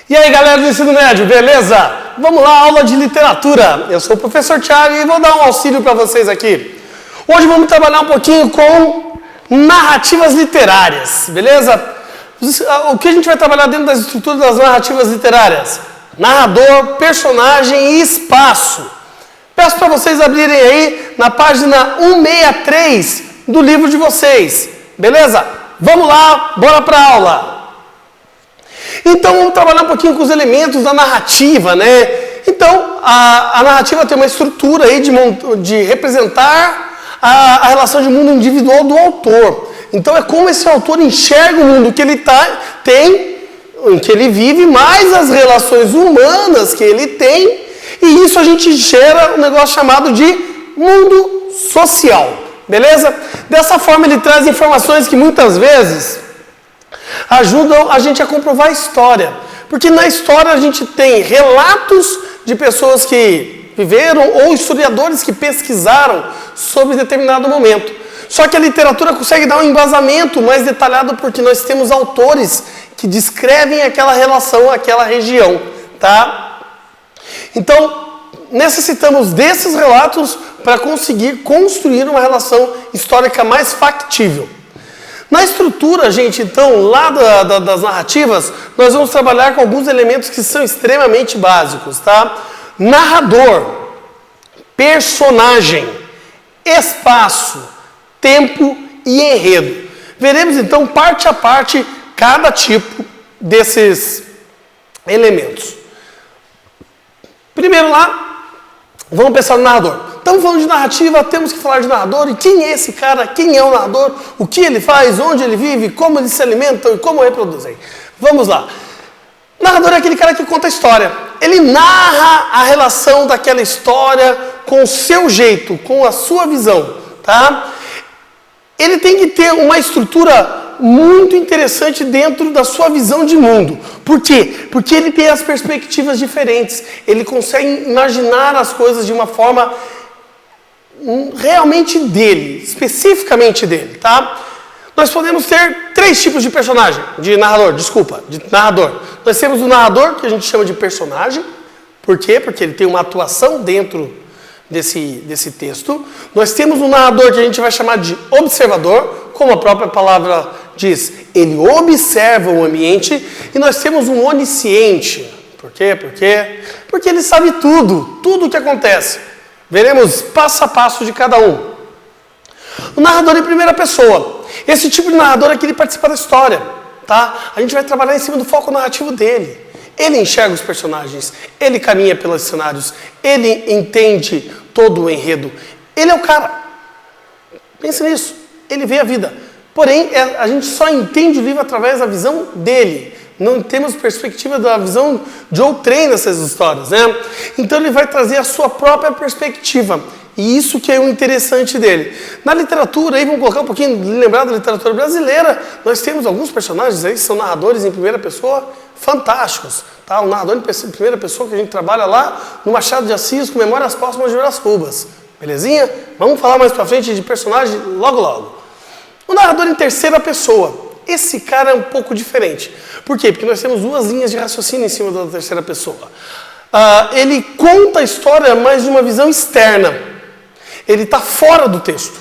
E aí, galera do ensino médio, beleza? Vamos lá, aula de literatura. Eu sou o professor Thiago e vou dar um auxílio para vocês aqui. Hoje vamos trabalhar um pouquinho com narrativas literárias, beleza? O que a gente vai trabalhar dentro das estruturas das narrativas literárias? Narrador, personagem e espaço. Peço para vocês abrirem aí na página 163 do livro de vocês, beleza? Vamos lá, bora para a aula. Então, vamos trabalhar um pouquinho com os elementos da narrativa, né? Então, a narrativa tem uma estrutura aí de representar a relação de mundo individual do autor. Então, é como esse autor enxerga o mundo que ele tem, em que ele vive, mais as relações humanas que ele tem, e isso a gente gera um negócio chamado de mundo social, beleza? Dessa forma, ele traz informações que muitas vezes ajudam a gente a comprovar a história. Porque na história a gente tem relatos de pessoas que viveram ou historiadores que pesquisaram sobre determinado momento. Só que a literatura consegue dar um embasamento mais detalhado porque nós temos autores que descrevem aquela relação, aquela região, tá? Então, necessitamos desses relatos para conseguir construir uma relação histórica mais factível. Na estrutura, gente, então, lá das narrativas, nós vamos trabalhar com alguns elementos que são extremamente básicos, tá? Narrador, personagem, espaço, tempo e enredo. Veremos, então, parte a parte, cada tipo desses elementos. Primeiro lá, vamos pensar no narrador. Estamos falando de narrativa, temos que falar de narrador. E quem é esse cara? Quem é o narrador? O que ele faz? Onde ele vive? Como eles se alimentam? E como reproduzem? Vamos lá. Narrador é aquele cara que conta a história. Ele narra a relação daquela história com o seu jeito, com a sua visão, tá? Ele tem que ter uma estrutura muito interessante dentro da sua visão de mundo. Por quê? Porque ele tem as perspectivas diferentes. Ele consegue imaginar as coisas de uma forma realmente dele, especificamente dele, tá? Nós podemos ter três tipos de personagem, de narrador. Nós temos o narrador, que a gente chama de personagem. Por quê? Porque ele tem uma atuação dentro desse texto. Nós temos um narrador que a gente vai chamar de observador, como a própria palavra diz, ele observa o ambiente. E nós temos um onisciente. Por quê? Porque ele sabe tudo o que acontece. Veremos passo a passo de cada um. O narrador em primeira pessoa. Esse tipo de narrador é que ele participa da história, tá? A gente vai trabalhar em cima do foco narrativo dele. Ele enxerga os personagens, ele caminha pelos cenários, ele entende todo o enredo. Ele é o cara. Pense nisso. Ele vê a vida. Porém, a gente só entende o livro através da visão dele. Não temos perspectiva da visão de outrem nessas histórias, né? Então ele vai trazer a sua própria perspectiva. E isso que é o interessante dele. Na literatura, aí vamos colocar um pouquinho, lembrar da literatura brasileira, nós temos alguns personagens aí que são narradores em primeira pessoa fantásticos. Tá? Um narrador em primeira pessoa que a gente trabalha lá no Machado de Assis com Memórias Póstumas de Brás Cubas. Belezinha? Vamos falar mais pra frente de personagem logo. O narrador em terceira pessoa. Esse cara é um pouco diferente. Por quê? Porque nós temos duas linhas de raciocínio em cima da terceira pessoa. Ele conta a história, mas de uma visão externa. Ele está fora do texto.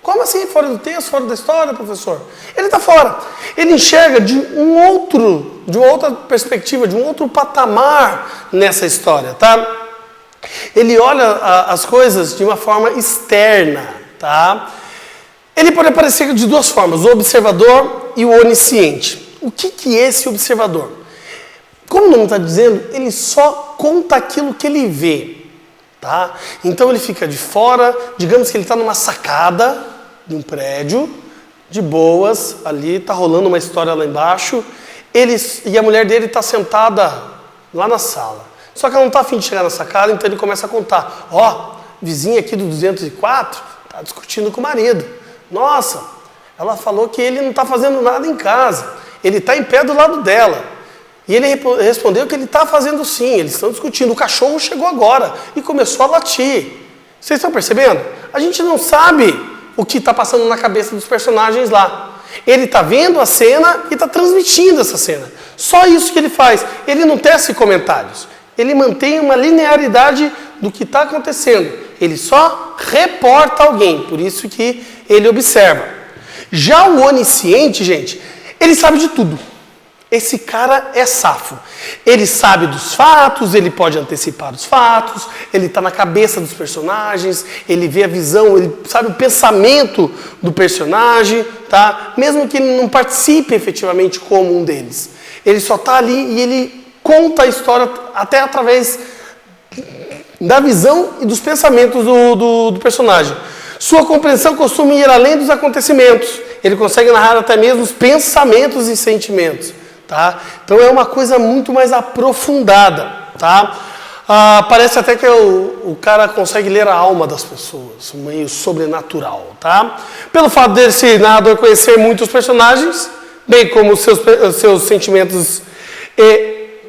Como assim fora do texto, fora da história, professor? Ele está fora. Ele enxerga de uma outra perspectiva, de um outro patamar nessa história, tá? Ele olha as coisas de uma forma externa, tá? Ele pode aparecer de duas formas, o observador e o onisciente. O que é esse observador? Como o nome está dizendo, ele só conta aquilo que ele vê. Tá? Então ele fica de fora, digamos que ele está numa sacada de um prédio, de boas, ali está rolando uma história lá embaixo, e a mulher dele está sentada lá na sala. Só que ela não está a fim de chegar na sacada, então ele começa a contar. Vizinha aqui do 204 está discutindo com o marido. Nossa, ela falou que ele não está fazendo nada em casa, ele está em pé do lado dela. E ele respondeu que ele está fazendo sim, eles estão discutindo. O cachorro chegou agora e começou a latir. Vocês estão percebendo? A gente não sabe o que está passando na cabeça dos personagens lá. Ele está vendo a cena e está transmitindo essa cena. Só isso que ele faz. Ele não tece comentários. Ele mantém uma linearidade do que está acontecendo. Ele só reporta alguém. Por isso que ele observa. Já o onisciente, gente, ele sabe de tudo. Esse cara é safo. Ele sabe dos fatos, ele pode antecipar os fatos, ele está na cabeça dos personagens, ele vê a visão, ele sabe o pensamento do personagem, tá? Mesmo que ele não participe efetivamente como um deles. Ele só está ali e ele conta a história até através da visão e dos pensamentos do personagem. Sua compreensão costuma ir além dos acontecimentos. Ele consegue narrar até mesmo os pensamentos e sentimentos. Tá? Então é uma coisa muito mais aprofundada. Tá? Parece até que o cara consegue ler a alma das pessoas, meio sobrenatural. Tá? Pelo fato desse narrador conhecer muitos personagens, bem como os seus sentimentos e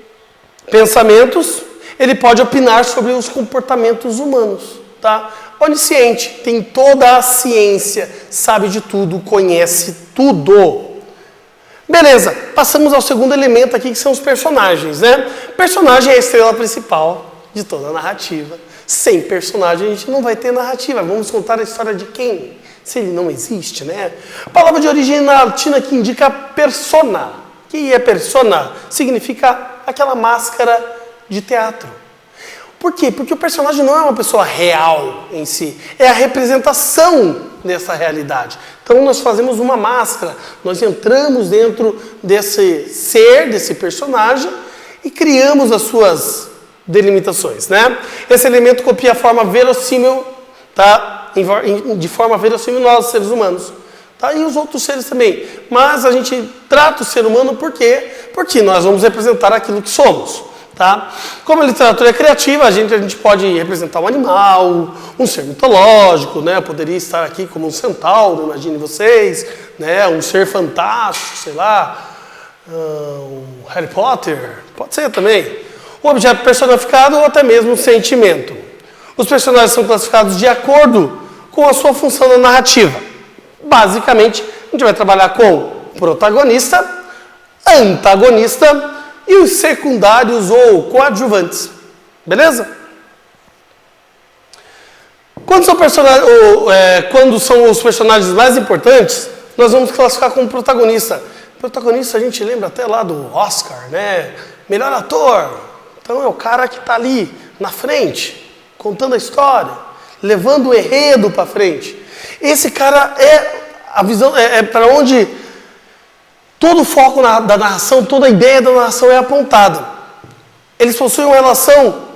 pensamentos, ele pode opinar sobre os comportamentos humanos. Tá? Onisciente, tem toda a ciência, sabe de tudo, conhece tudo. Beleza, passamos ao segundo elemento aqui, que são os personagens, né? Personagem é a estrela principal de toda a narrativa. Sem personagem a gente não vai ter narrativa. Vamos contar a história de quem? Se ele não existe, né? Palavra de origem latina que indica persona. O que é persona? Significa aquela máscara de teatro. Por quê? Porque o personagem não é uma pessoa real em si. É a representação dessa realidade. Então nós fazemos uma máscara, nós entramos dentro desse ser, desse personagem e criamos as suas delimitações, né? Esse elemento copia a forma verossímil, tá? De forma verossímil nós, seres humanos, tá? E os outros seres também. Mas a gente trata o ser humano por quê? Porque nós vamos representar aquilo que somos. Tá? Como a literatura é criativa, a gente pode representar um animal, um ser mitológico, né? Eu poderia estar aqui como um centauro, imagine vocês, né? Um ser fantástico, sei lá, um Harry Potter, pode ser também. Um objeto personificado ou até mesmo um sentimento. Os personagens são classificados de acordo com a sua função na narrativa. Basicamente, a gente vai trabalhar com protagonista, antagonista e os secundários ou coadjuvantes. Beleza? Quando são os personagens mais importantes, nós vamos classificar como protagonista. Protagonista a gente lembra até lá do Oscar, né? Melhor ator. Então é o cara que está ali na frente, contando a história, levando o enredo para frente. Esse cara é a visão, é para onde todo o foco da narração, toda a ideia da narração é apontada. Eles possuem uma relação...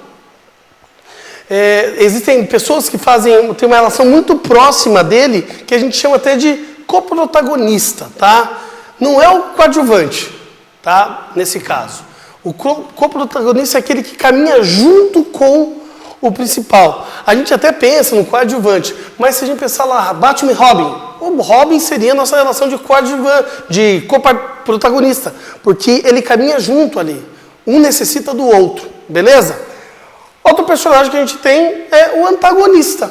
existem pessoas que têm uma relação muito próxima dele, que a gente chama até de coprotagonista, tá? Não é o coadjuvante, tá? Nesse caso. O coprotagonista é aquele que caminha junto com o principal. A gente até pensa no coadjuvante, mas se a gente pensar lá, Batman e Robin, o Robin seria a nossa relação de coprotagonista, porque ele caminha junto ali. Um necessita do outro, beleza? Outro personagem que a gente tem é o antagonista,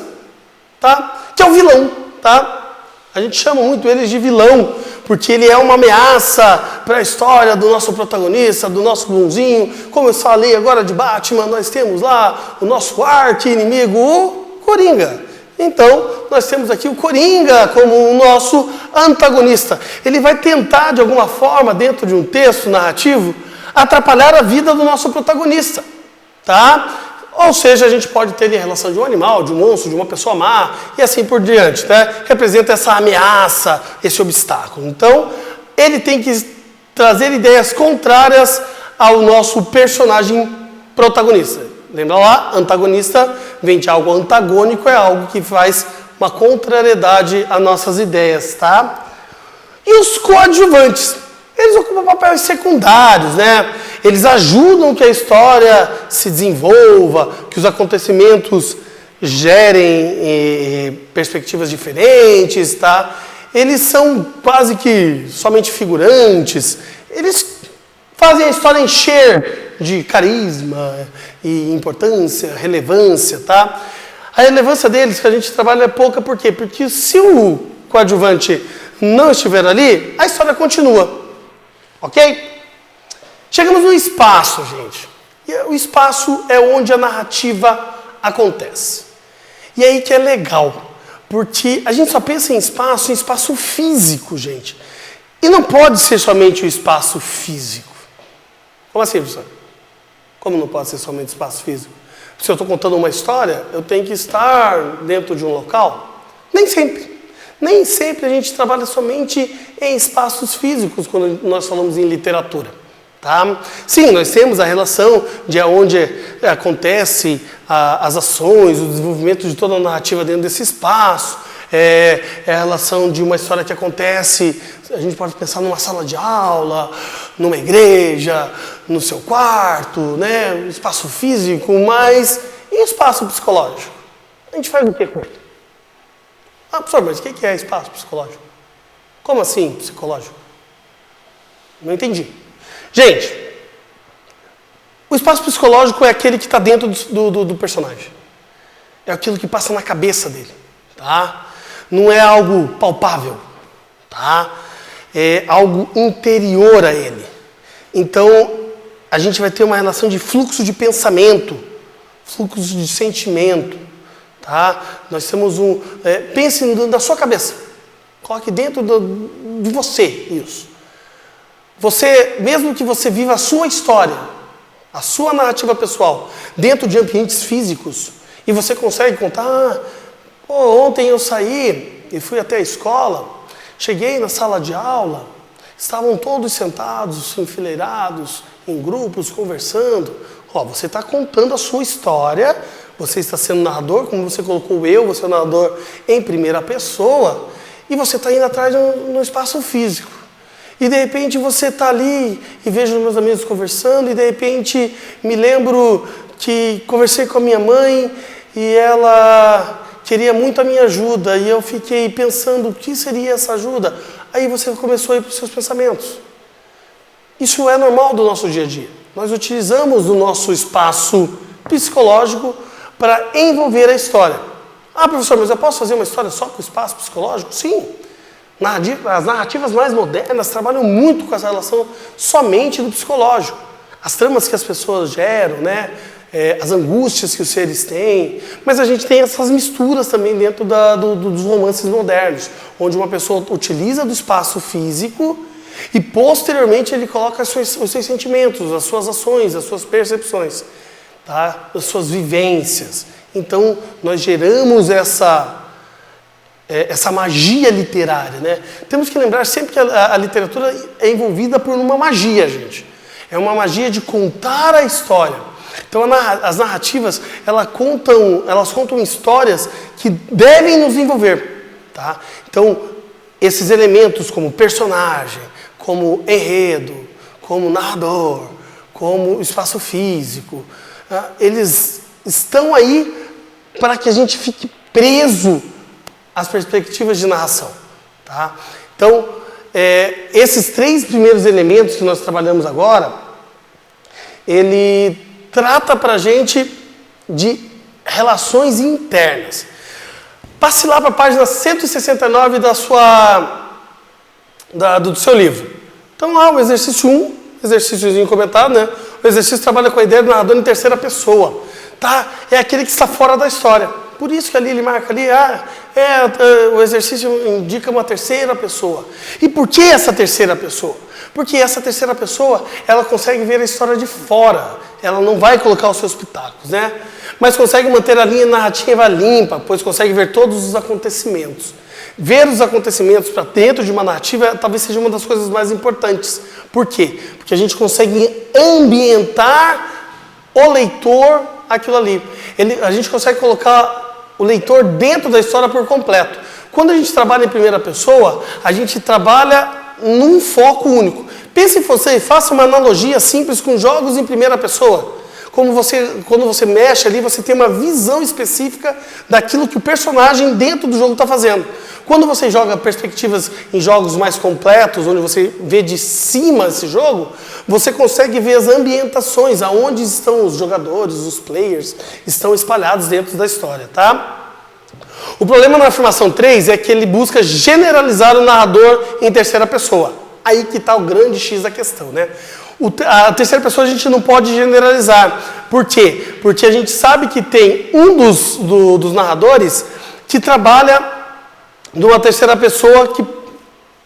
tá? Que é o vilão, tá? A gente chama muito eles de vilão, porque ele é uma ameaça para a história do nosso protagonista, do nosso bonzinho. Como eu falei agora de Batman, nós temos lá o nosso arqui-inimigo, o Coringa. Então, nós temos aqui o Coringa como o nosso antagonista. Ele vai tentar, de alguma forma, dentro de um texto narrativo, atrapalhar a vida do nosso protagonista, tá? Ou seja, a gente pode ter a relação de um animal, de um monstro, de uma pessoa má, e assim por diante, né? Representa essa ameaça, esse obstáculo. Então, ele tem que trazer ideias contrárias ao nosso personagem protagonista. Lembra lá? Antagonista vem de algo antagônico, é algo que faz uma contrariedade às nossas ideias, tá? E os coadjuvantes? Eles ocupam papéis secundários, né? Eles ajudam que a história se desenvolva, que os acontecimentos gerem perspectivas diferentes, tá? Eles são quase que somente figurantes. Eles fazem a história encher de carisma e importância, relevância, tá? A relevância deles que a gente trabalha é pouca, por quê? Porque se o coadjuvante não estiver ali, a história continua. Ok? Chegamos no espaço, gente. E o espaço é onde a narrativa acontece. E aí que é legal, porque a gente só pensa em espaço físico, gente. E não pode ser somente o espaço físico. Como assim, professor? Como não pode ser somente espaço físico? Se eu estou contando uma história, eu tenho que estar dentro de um local? Nem sempre. Nem sempre a gente trabalha somente em espaços físicos quando nós falamos em literatura. Tá? Sim, nós temos a relação de onde acontece as ações, o desenvolvimento de toda a narrativa dentro desse espaço. É a relação de uma história que acontece, a gente pode pensar numa sala de aula, numa igreja, no seu quarto, né? Um espaço físico, mas e o espaço psicológico? A gente faz o que com ele? Ah, professor, mas o que é espaço psicológico? Como assim psicológico? Não entendi. Gente, o espaço psicológico é aquele que está dentro do personagem. É aquilo que passa na cabeça dele, tá? Não é algo palpável, tá? É algo interior a ele. Então, a gente vai ter uma relação de fluxo de pensamento, fluxo de sentimento, tá? Nós temos pense na sua cabeça. Coloque dentro de você isso. Você, mesmo que você viva a sua história, a sua narrativa pessoal, dentro de ambientes físicos, e você consegue contar, ontem eu saí e fui até a escola, cheguei na sala de aula, estavam todos sentados, enfileirados, em grupos, conversando. Você está contando a sua história, você está sendo narrador, como você colocou você é o narrador em primeira pessoa, e você está indo atrás no espaço físico. E de repente você está ali e vejo meus amigos conversando e de repente me lembro que conversei com a minha mãe e ela queria muito a minha ajuda e eu fiquei pensando o que seria essa ajuda. Aí você começou a ir para os seus pensamentos. Isso é normal do nosso dia a dia. Nós utilizamos o nosso espaço psicológico para envolver a história. Ah, professor, mas eu posso fazer uma história só com o espaço psicológico? Sim. As narrativas mais modernas trabalham muito com essa relação somente do psicológico. As tramas que as pessoas geram, né? As angústias que os seres têm. Mas a gente tem essas misturas também dentro dos romances modernos, onde uma pessoa utiliza do espaço físico e posteriormente ele coloca os seus sentimentos, as suas ações, as suas percepções, tá? As suas vivências. Então, nós geramos essa magia literária, né? Temos que lembrar sempre que a literatura é envolvida por uma magia, gente. É uma magia de contar a história. Então, as narrativas, elas contam histórias que devem nos envolver, tá? Então, esses elementos como personagem, como enredo, como narrador, como espaço físico, eles estão aí para que a gente fique preso as perspectivas de narração, tá? Então, esses 3 primeiros elementos que nós trabalhamos agora, ele trata para a gente de relações internas. Passe lá para a página 169 do seu livro. Então, lá o exercício 1, exercíciozinho comentado, né? O exercício trabalha com a ideia do narrador em terceira pessoa, tá? É aquele que está fora da história. Por isso que ali ele marca ali, o exercício indica uma terceira pessoa. E por que essa terceira pessoa? Porque essa terceira pessoa, ela consegue ver a história de fora. Ela não vai colocar os seus pitacos, né? Mas consegue manter a linha narrativa limpa, pois consegue ver todos os acontecimentos. Ver os acontecimentos para dentro de uma narrativa talvez seja uma das coisas mais importantes. Por quê? Porque a gente consegue ambientar o leitor aquilo ali. A gente consegue colocar o leitor dentro da história por completo. Quando a gente trabalha em primeira pessoa, a gente trabalha num foco único. Pense em você e faça uma analogia simples com jogos em primeira pessoa. Quando você mexe ali, você tem uma visão específica daquilo que o personagem dentro do jogo está fazendo. Quando você joga perspectivas em jogos mais completos, onde você vê de cima esse jogo, você consegue ver as ambientações, aonde estão os jogadores, os players, estão espalhados dentro da história, tá? O problema na afirmação 3 é que ele busca generalizar o narrador em terceira pessoa. Aí que está o grande X da questão, né? A terceira pessoa a gente não pode generalizar. Por quê? Porque a gente sabe que tem um dos narradores que trabalha numa terceira pessoa que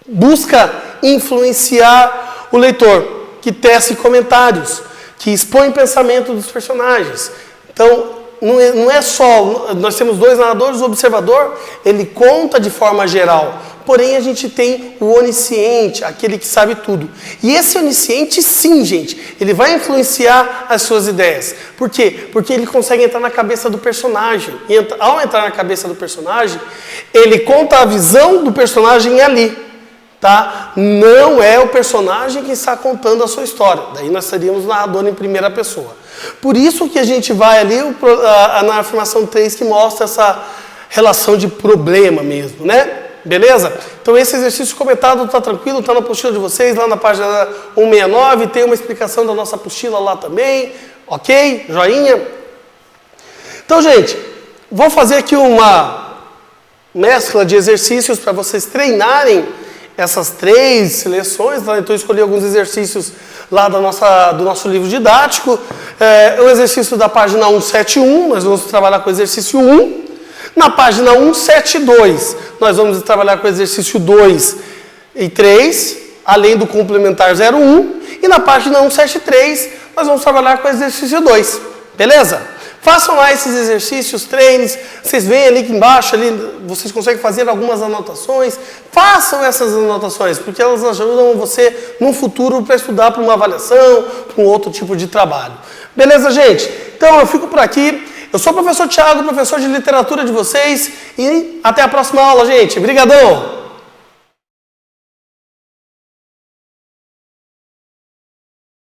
busca influenciar o leitor, que tece comentários, que expõe pensamento dos personagens. Então, não é só, nós temos dois narradores, o observador, ele conta de forma geral, porém a gente tem o onisciente, aquele que sabe tudo. E esse onisciente, sim, gente, ele vai influenciar as suas ideias. Por quê? Porque ele consegue entrar na cabeça do personagem. E ao entrar na cabeça do personagem, ele conta a visão do personagem ali. Tá? Não é o personagem que está contando a sua história. Daí nós seríamos narrador em primeira pessoa. Por isso que a gente vai ali na afirmação 3 que mostra essa relação de problema mesmo, né? Beleza? Então esse exercício comentado está tranquilo, está na apostila de vocês, lá na página 169, tem uma explicação da nossa apostila lá também, ok? Joinha? Então, gente, vou fazer aqui uma mescla de exercícios para vocês treinarem essas 3 seleções, tá? Então eu escolhi alguns exercícios lá do nosso livro didático. O exercício da página 171, nós vamos trabalhar com o exercício 1. Na página 172, nós vamos trabalhar com o exercício 2 e 3, além do complementar 01. E na página 173, nós vamos trabalhar com o exercício 2. Beleza? Façam lá esses exercícios, treines, vocês veem ali que embaixo, ali, vocês conseguem fazer algumas anotações. Façam essas anotações, porque elas ajudam você no futuro para estudar para uma avaliação, para um outro tipo de trabalho. Beleza, gente? Então eu fico por aqui. Eu sou o professor Thiago, professor de literatura de vocês, e até a próxima aula, gente. Obrigadão!